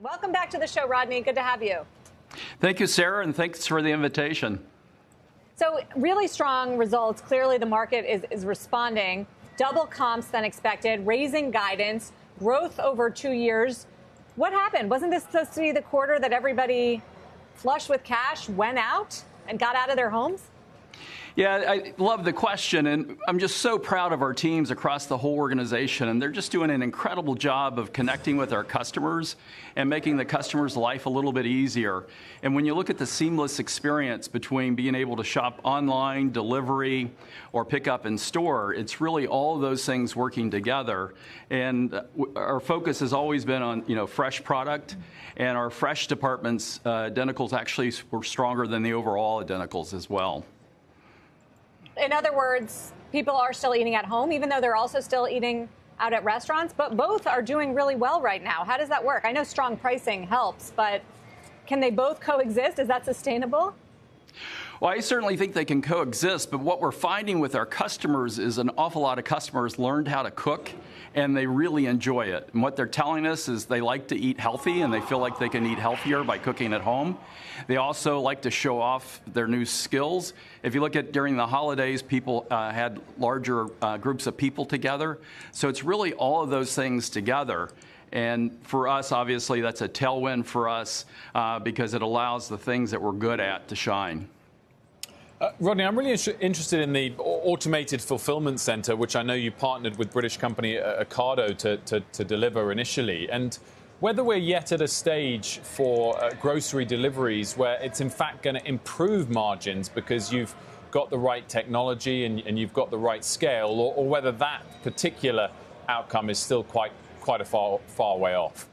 Welcome back to the show, Rodney. Good to have you. Thank you, Sarah, and thanks for the invitation. So really strong results. Clearly, the market is responding. Double comps than expected, raising guidance, growth over 2 years. What happened? Wasn't this supposed to be the quarter that everybody flush with cash went out and got out of their homes? Yeah, I love the question, and I'm just so proud of our teams across the whole organization, and they're just doing an incredible job of connecting with our customers and making the customer's life a little bit easier. And when you look at the seamless experience between being able to shop online, delivery, or pick up in store, it's really all of those things working together. And our focus has always been on, fresh product, and our fresh department's identicals actually were stronger than the overall identicals as well. In other words, people are still eating at home, even though they're also still eating out at restaurants, but both are doing really well right now. How does that work? I know strong pricing helps, but can they both coexist? Is that sustainable? Well, I certainly think they can coexist, but what we're finding with our customers is an awful lot of customers learned how to cook, and they really enjoy it. And what they're telling us is they like to eat healthy, and they feel like they can eat healthier by cooking at home. They also like to show off their new skills. If you look at during the holidays, people had larger groups of people together. So it's really all of those things together. And for us, obviously, that's a tailwind for us because it allows the things that we're good at to shine. Rodney, I'm really interested in the automated fulfillment center, which I know you partnered with British company Ocado to deliver initially, and whether we're yet at a stage for grocery deliveries where it's in fact going to improve margins because you've got the right technology and you've got the right scale, or whether that particular outcome is still quite a far way off.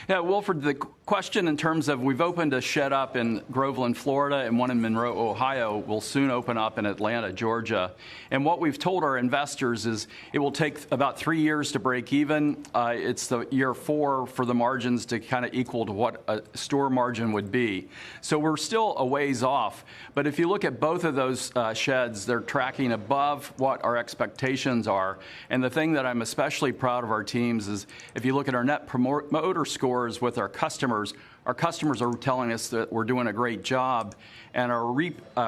Yeah, Wilfred, the question in terms of we've opened a shed up in Groveland, Florida, and one in Monroe, Ohio, will soon open up in Atlanta, Georgia. And what we've told our investors is it will take about 3 years to break even. It's the year 4 for the margins to kind of equal to what a store margin would be. So we're still a ways off. But if you look at both of those sheds, they're tracking above what our expectations are. And the thing that I'm especially proud of our teams is if you look at our net promoter scores with our customers are telling us that we're doing a great job, and our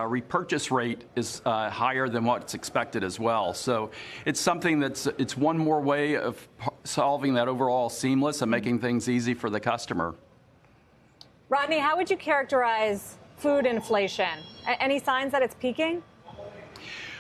repurchase rate is higher than what's expected as well. So it's something it's one more way of solving that overall seamless and making things easy for the customer. Rodney, how would you characterize food inflation? Any signs that it's peaking?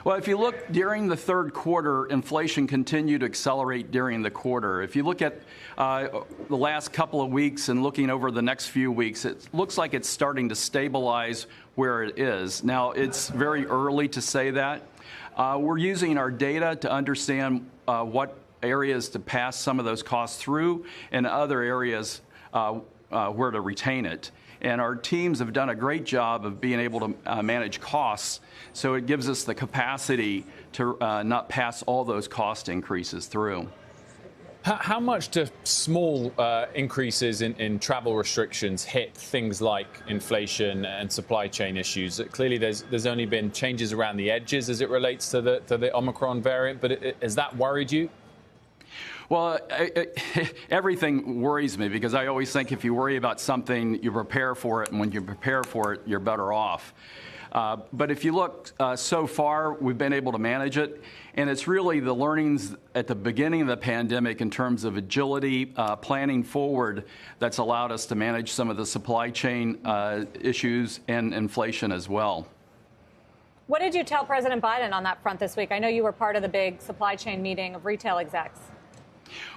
Well, if you look during the third quarter, inflation continued to accelerate during the quarter. If you look at the last couple of weeks and looking over the next few weeks, it looks like it's starting to stabilize where it is. Now, it's very early to say that. We're using our data to understand what areas to pass some of those costs through and other areas where to retain it. And our teams have done a great job of being able to manage costs, so it gives us the capacity to not pass all those cost increases through. How much do small increases in travel restrictions hit things like inflation and supply chain issues? Clearly, there's only been changes around the edges as it relates to the Omicron variant, but has that worried you? Well, everything worries me because I always think if you worry about something, you prepare for it, and when you prepare for it, you're better off. But if you look so far, we've been able to manage it, and it's really the learnings at the beginning of the pandemic in terms of agility, planning forward, that's allowed us to manage some of the supply chain issues and inflation as well. What did you tell President Biden on that front this week? I know you were part of the big supply chain meeting of retail execs.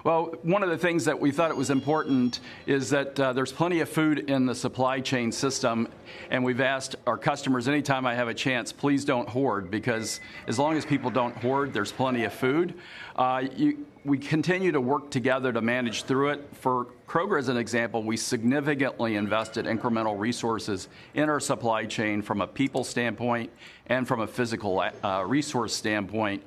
Well, one of the things that we thought it was important is that there's plenty of food in the supply chain system, and we've asked our customers anytime I have a chance, please don't hoard, because as long as people don't hoard, there's plenty of food. We continue to work together to manage through it. For Kroger, as an example, we significantly invested incremental resources in our supply chain from a people standpoint and from a physical resource standpoint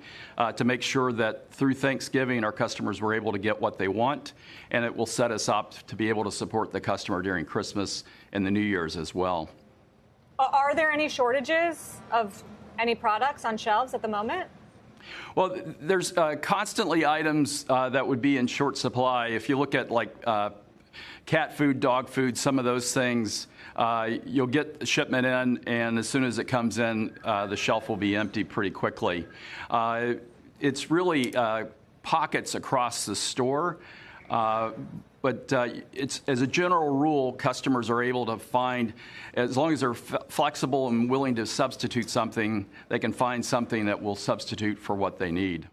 to make sure that through Thanksgiving, our customers were able to get what they want, and it will set us up to be able to support the customer during Christmas and the New Year's as well. Are there any shortages of any products on shelves at the moment? Well, there's constantly items that would be in short supply. If you look at like cat food, dog food, some of those things, you'll get the shipment in, and as soon as it comes in, the shelf will be empty pretty quickly. It's really pockets across the store. But it's, as a general rule, customers are able to find, as long as they're flexible and willing to substitute something, they can find something that will substitute for what they need.